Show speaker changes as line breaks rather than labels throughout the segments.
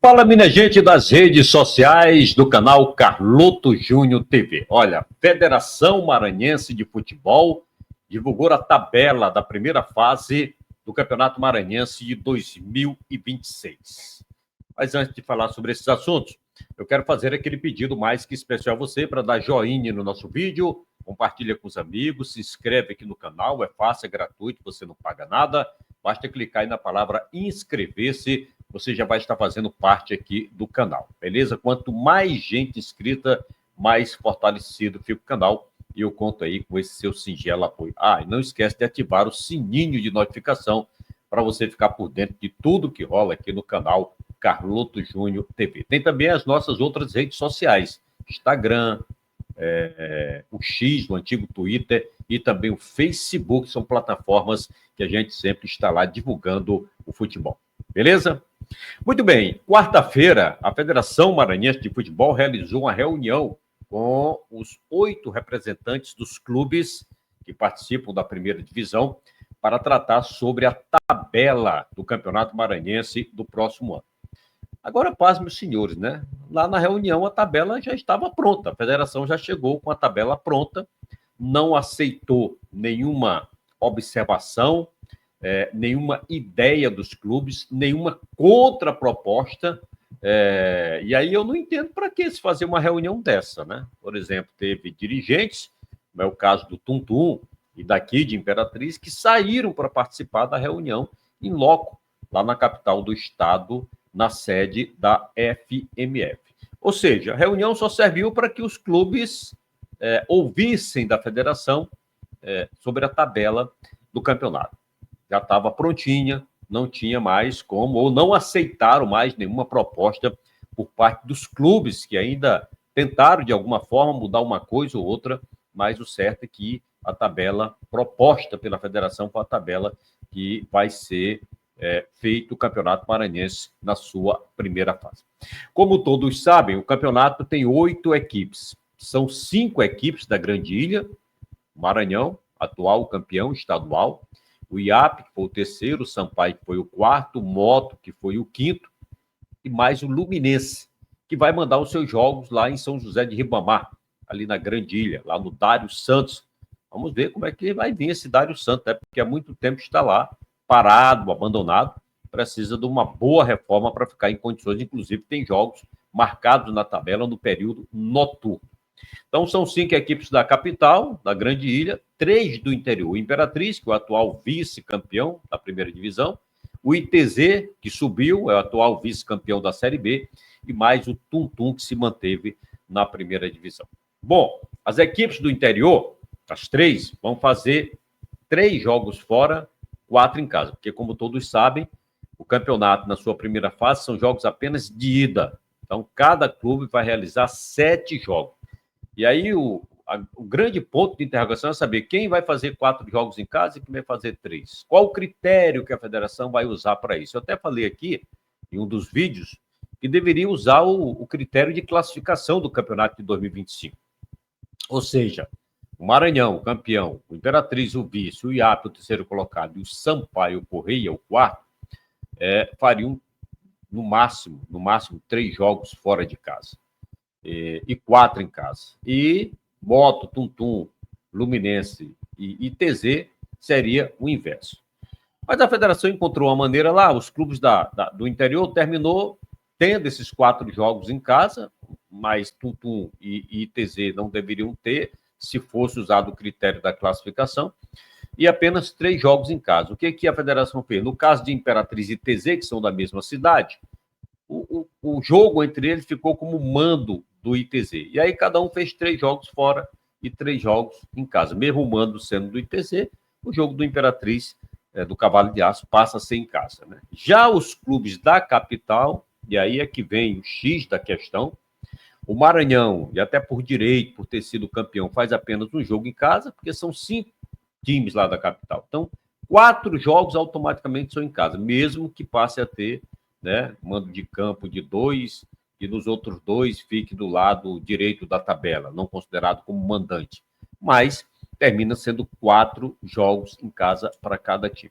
Fala, minha gente das redes sociais do canal Carloto Júnior TV. Olha, Federação Maranhense de Futebol divulgou a tabela da primeira fase do Campeonato Maranhense de 2026. Mas antes de falar sobre esses assuntos, eu quero fazer aquele pedido mais que especial a você para dar joinha no nosso vídeo, compartilha com os amigos, se inscreve aqui no canal, é fácil, é gratuito, você não paga nada, basta clicar aí na palavra inscrever-se, você já vai estar fazendo parte aqui do canal, beleza? Quanto mais gente inscrita, mais fortalecido fica o canal e eu conto aí com esse seu singelo apoio. Ah, e não esquece de ativar o sininho de notificação para você ficar por dentro de tudo que rola aqui no canal Carloto Júnior TV. Tem também as nossas outras redes sociais, Instagram, o X, o antigo Twitter e também o Facebook, são plataformas que a gente sempre está lá divulgando o futebol. Beleza? Muito bem, quarta-feira, a Federação Maranhense de Futebol realizou uma reunião com os 8 representantes dos clubes que participam da primeira divisão para tratar sobre a tabela do Campeonato Maranhense do próximo ano. Agora, paz, meus senhores, né? Lá na reunião a tabela já estava pronta, a federação já chegou com a tabela pronta, não aceitou nenhuma observação, nenhuma ideia dos clubes, nenhuma contraproposta. E aí eu não entendo para que se fazer uma reunião dessa, né? Por exemplo, teve dirigentes, como é o caso do Tum Tum e daqui de Imperatriz, que saíram para participar da reunião em loco, lá na capital do estado, na sede da FMF. Ou seja, a reunião só serviu para que os clubes ouvissem da federação sobre a tabela do campeonato. Já estava prontinha, não tinha mais como, ou não aceitaram mais nenhuma proposta por parte dos clubes, que ainda tentaram, de alguma forma, mudar uma coisa ou outra, mas o certo é que a tabela proposta pela federação foi a tabela que vai ser feito o Campeonato Maranhense na sua primeira fase. Como todos sabem, o campeonato tem 8 equipes. São 5 equipes da Grande Ilha, Maranhão, atual campeão estadual, o IAP, que foi o terceiro, o Sampaio, que foi o quarto, o Moto, que foi o quinto, e mais o Luminense, que vai mandar os seus jogos lá em São José de Ribamar, ali na Grande Ilha, lá no Dário Santos. Vamos ver como é que vai vir esse Dário Santos, né? Porque há muito tempo está lá, parado, abandonado, precisa de uma boa reforma para ficar em condições, inclusive tem jogos marcados na tabela no período noturno. Então, são 5 equipes da capital, da Grande Ilha, 3 do interior. O Imperatriz, que é o atual vice-campeão da primeira divisão, o ITZ, que subiu, é o atual vice-campeão da Série B, e mais o Tum Tum, que se manteve na primeira divisão. Bom, as equipes do interior, as 3, vão fazer 3 jogos fora, 4 em casa, porque, como todos sabem, o campeonato, na sua primeira fase, são jogos apenas de ida. Então, cada clube vai realizar 7 jogos. E aí, o grande ponto de interrogação é saber quem vai fazer 4 jogos em casa e quem vai fazer 3. Qual o critério que a federação vai usar para isso? Eu até falei aqui, em um dos vídeos, que deveria usar o critério de classificação do campeonato de 2025. Ou seja, o Maranhão, o campeão, o Imperatriz, o vice, o IAP, o terceiro colocado, e o Sampaio Correia, o quarto, fariam, no máximo, 3 jogos fora de casa. E 4 em casa. E Moto, Tum Tum, Luminense e ITZ seria o inverso. Mas a federação encontrou uma maneira lá, os clubes do interior terminou tendo esses 4 jogos em casa, mas Tum Tum e ITZ não deveriam ter, se fosse usado o critério da classificação, e apenas 3 jogos em casa. O que a federação fez? No caso de Imperatriz e ITZ, que são da mesma cidade, o jogo entre eles ficou como mando do ITZ. E aí cada um fez 3 jogos fora e 3 jogos em casa. Mesmo o mando sendo do ITZ, o jogo do Imperatriz, do Cavalo de Aço, passa a ser em casa, né? Já os clubes da capital, e aí é que vem o X da questão, o Maranhão, e até por direito, por ter sido campeão, faz apenas um jogo em casa, porque são 5 times lá da capital. Então, 4 jogos automaticamente são em casa, mesmo que passe a ter, né, mando de campo de 2 e nos outros 2 fique do lado direito da tabela, não considerado como mandante. Mas termina sendo 4 jogos em casa para cada time.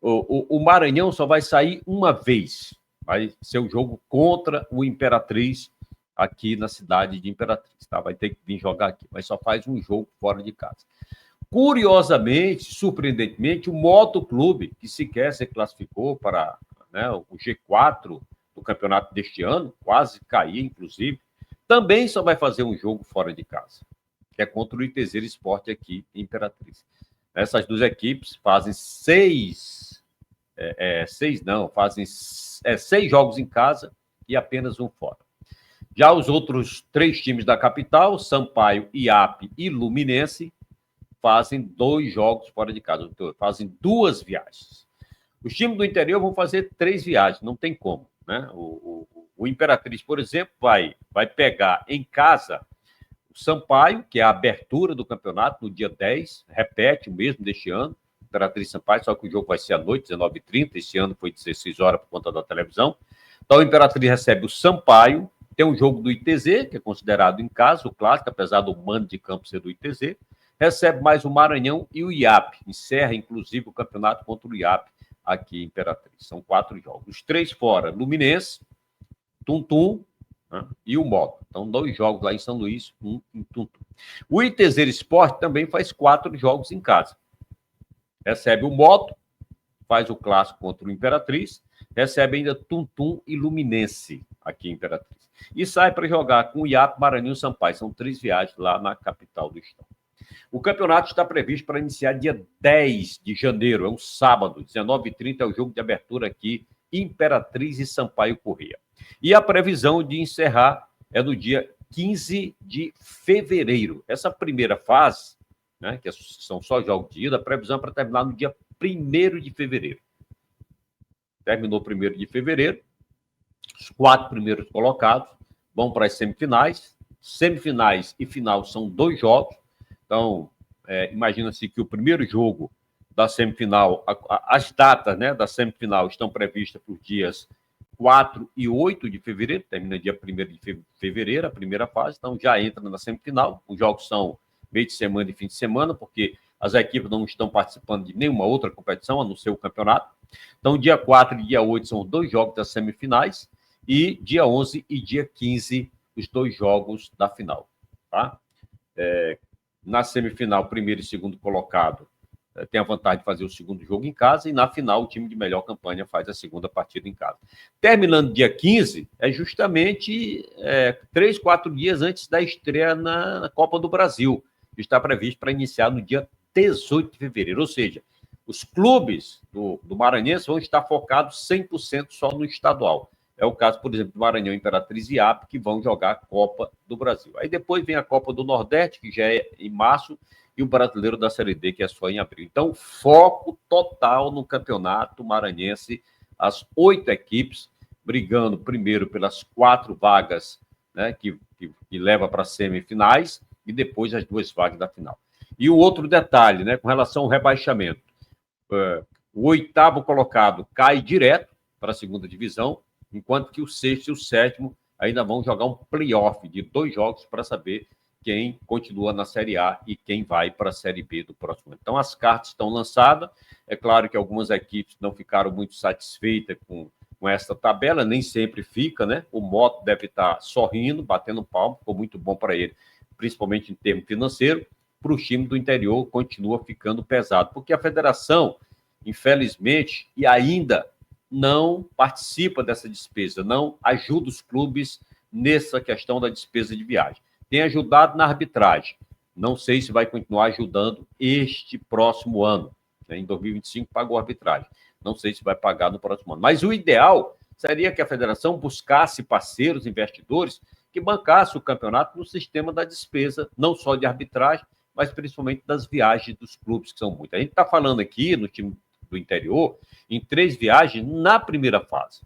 O Maranhão só vai sair uma vez Vai ser o jogo contra o Imperatriz aqui na cidade de Imperatriz, tá? Vai ter que vir jogar aqui, mas só faz um jogo fora de casa. Curiosamente, surpreendentemente, o Motoclube, que sequer se classificou para, né, o G4 do campeonato deste ano, quase caía, inclusive, também só vai fazer um jogo fora de casa, que é contra o ITZ Esporte aqui em Imperatriz. Essas duas equipes fazem seis jogos em casa e apenas um fora. Já os outros 3 times da capital, Sampaio, IAP e Luminense, fazem 2 jogos fora de casa, fazem 2 viagens. Os times do interior vão fazer 3 viagens, não tem como, né? O Imperatriz, por exemplo, vai pegar em casa o Sampaio, que é a abertura do campeonato no dia 10, repete o mesmo deste ano, Imperatriz Sampaio, só que o jogo vai ser à noite, 19h30, esse ano foi 16 horas por conta da televisão. Então, o Imperatriz recebe o Sampaio, tem um jogo do ITZ, que é considerado em casa, o clássico, apesar do mando de campo ser do ITZ, recebe mais o Maranhão e o IAP, encerra, inclusive, o campeonato contra o IAP aqui em Imperatriz. São 4 jogos. Os 3 fora, Luminense, Tuntum, né, e o Moto. Então, 2 jogos lá em São Luís, 1 em Tuntum. O ITZ Esporte também faz 4 jogos em casa. Recebe o Moto, faz o clássico contra o Imperatriz, recebe ainda Tuntum e Luminense aqui em Imperatriz. E sai para jogar com o IAP, Maranhão e Sampaio. São 3 viagens lá na capital do estado. O campeonato está previsto para iniciar dia 10 de janeiro, é um sábado, 19h30 é o jogo de abertura aqui, Imperatriz e Sampaio Corrêa. E a previsão de encerrar é no dia 15 de fevereiro. Essa primeira fase, né, que são só jogos de ida, a previsão é para terminar no dia 1º de fevereiro. Terminou 1º de fevereiro, os 4 primeiros colocados vão para as semifinais. Semifinais e final são 2 jogos. Então, imagina-se que o primeiro jogo da semifinal, as datas, né, da semifinal estão previstas para os dias 4 e 8 de fevereiro, termina dia 1º de fevereiro, a primeira fase, então já entra na semifinal. Os jogos são meio de semana e fim de semana, porque as equipes não estão participando de nenhuma outra competição, a não ser o campeonato. Então, dia 4 e dia 8 são 2 jogos das semifinais, e dia 11 e dia 15, os 2 jogos da final, tá? Na semifinal, primeiro e segundo colocado tem a vantagem de fazer o segundo jogo em casa, e na final o time de melhor campanha faz a segunda partida em casa. Terminando dia 15, é justamente 3, 4 dias antes da estreia na Copa do Brasil, que está previsto para iniciar no dia 18 de fevereiro, ou seja, os clubes do Maranhense vão estar focados 100% só no estadual. É o caso, por exemplo, do Maranhão, Imperatriz e IAP, que vão jogar a Copa do Brasil. Aí depois vem a Copa do Nordeste, que já é em março, e o Brasileiro da Série D, que é só em abril. Então, foco total no campeonato maranhense, as 8 equipes brigando primeiro pelas 4 vagas, né, que leva para as semifinais, e depois as 2 vagas da final. E o outro detalhe, né, com relação ao rebaixamento, o 8º colocado cai direto para a segunda divisão, enquanto que o 6º e o 7º ainda vão jogar um play-off de 2 jogos para saber quem continua na Série A e quem vai para a Série B do próximo ano. Então, as cartas estão lançadas. É claro que algumas equipes não ficaram muito satisfeitas com essa tabela, nem sempre fica, né? O Moto deve estar sorrindo, batendo palmo, ficou muito bom para ele, principalmente em termos financeiros. Para o time do interior, continua ficando pesado, porque a federação, infelizmente, e ainda não participa dessa despesa, não ajuda os clubes nessa questão da despesa de viagem. Tem ajudado na arbitragem. Não sei se vai continuar ajudando este próximo ano. Em 2025 pagou a arbitragem. Não sei se vai pagar no próximo ano. Mas o ideal seria que a federação buscasse parceiros, investidores, que bancassem o campeonato no sistema da despesa, não só de arbitragem, mas principalmente das viagens dos clubes, que são muitas. A gente está falando aqui no time do interior em 3 viagens na primeira fase.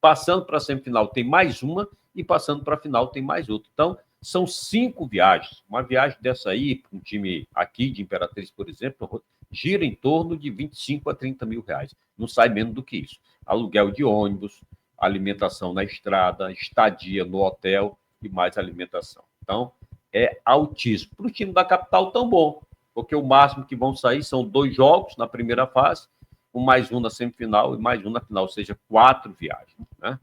Passando para a semifinal tem mais uma, e passando para a final tem mais outra. Então, são 5 viagens. Uma viagem dessa aí, para um time aqui de Imperatriz, por exemplo, gira em torno de 25 a 30 mil reais. Não sai menos do que isso. Aluguel de ônibus, alimentação na estrada, estadia no hotel e mais alimentação. Então, é altíssimo. Para o time da capital, tão bom, porque o máximo que vão sair são 2 jogos na primeira fase, com mais um na semifinal e mais um na final, ou seja, 4 viagens, né?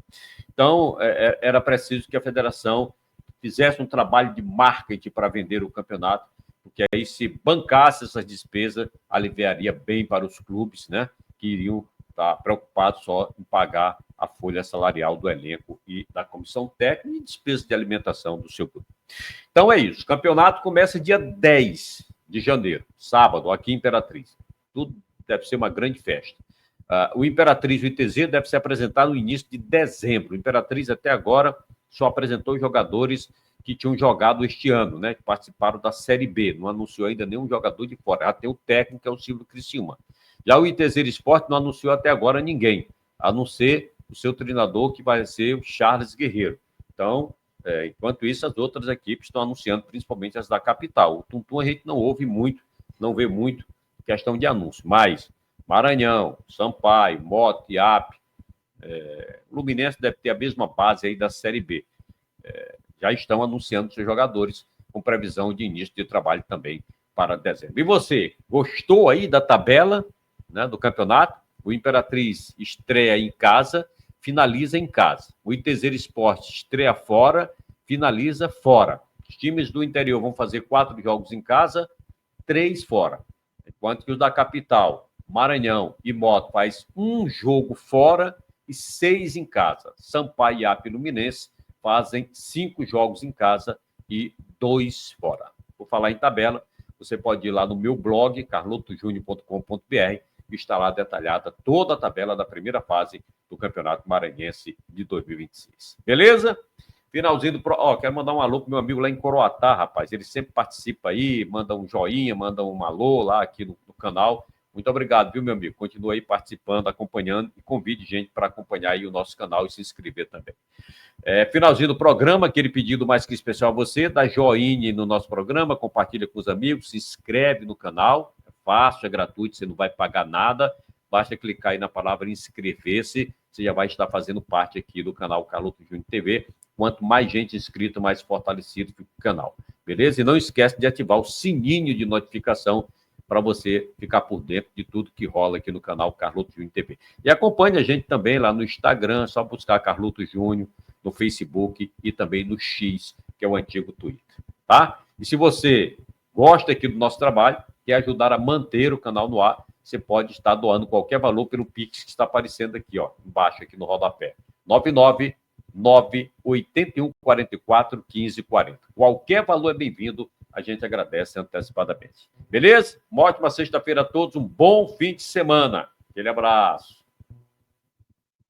Então, era preciso que a federação fizesse um trabalho de marketing para vender o campeonato, porque aí, se bancasse essas despesas, aliviaria bem para os clubes, né, que iriam estar preocupados só em pagar a folha salarial do elenco e da comissão técnica e despesas de alimentação do seu clube. Então é isso. O campeonato começa dia 10 de janeiro, sábado, aqui em Imperatriz. Tudo deve ser uma grande festa. O Imperatriz e o ITZ deve se apresentar no início de dezembro. O Imperatriz, até agora, só apresentou jogadores que tinham jogado este ano, né? Que participaram da Série B. Não anunciou ainda nenhum jogador de fora. Já tem o técnico, que é o Silvio Criciúma. Já o ITZ Esporte não anunciou até agora ninguém, a não ser o seu treinador, que vai ser o Charles Guerreiro. Então, enquanto isso, as outras equipes estão anunciando, principalmente as da capital. O Tum-Tum a gente não ouve muito, não vê muito questão de anúncio, mas Maranhão, Sampaio, Moto, IAP, Luminense deve ter a mesma base aí da Série B. Já estão anunciando seus jogadores com previsão de início de trabalho também para dezembro. E você, gostou aí da tabela, né, do campeonato? O Imperatriz estreia em casa, finaliza em casa. O ITZ Esporte estreia fora, finaliza fora. Os times do interior vão fazer 4 jogos em casa, 3 fora. Enquanto que os da capital, Maranhão e Moto, faz 1 jogo fora e 6 em casa. Sampaio, IAP e Luminense fazem 5 jogos em casa e 2 fora. Vou falar em tabela, você pode ir lá no meu blog, carlotojunior.com.br, e está lá detalhada toda a tabela da primeira fase do Campeonato Maranhense de 2026. Beleza? Finalzinho do... quero mandar um alô pro meu amigo lá em Coroatá, rapaz. Ele sempre participa aí, manda um joinha, manda um alô lá aqui no canal. Muito obrigado, viu, meu amigo? Continua aí participando, acompanhando e convide gente para acompanhar aí o nosso canal e se inscrever também. Finalzinho do programa, aquele pedido mais que especial a você, dá joinha no nosso programa, compartilha com os amigos, se inscreve no canal, é fácil, é gratuito, você não vai pagar nada, basta clicar aí na palavra inscrever-se, você já vai estar fazendo parte aqui do canal Carloto Júnior TV. Quanto mais gente inscrita, mais fortalecido fica o canal, beleza? E não esquece de ativar o sininho de notificação para você ficar por dentro de tudo que rola aqui no canal Carloto Júnior TV. E acompanhe a gente também lá no Instagram, só buscar Carloto Júnior, no Facebook e também no X, que é o antigo Twitter, tá? E se você gosta aqui do nosso trabalho, quer ajudar a manter o canal no ar, você pode estar doando qualquer valor pelo Pix que está aparecendo aqui, ó, embaixo aqui no rodapé. 99981441540. Qualquer valor é bem-vindo, a gente agradece antecipadamente. Beleza? Uma ótima sexta-feira a todos, um bom fim de semana. Aquele abraço.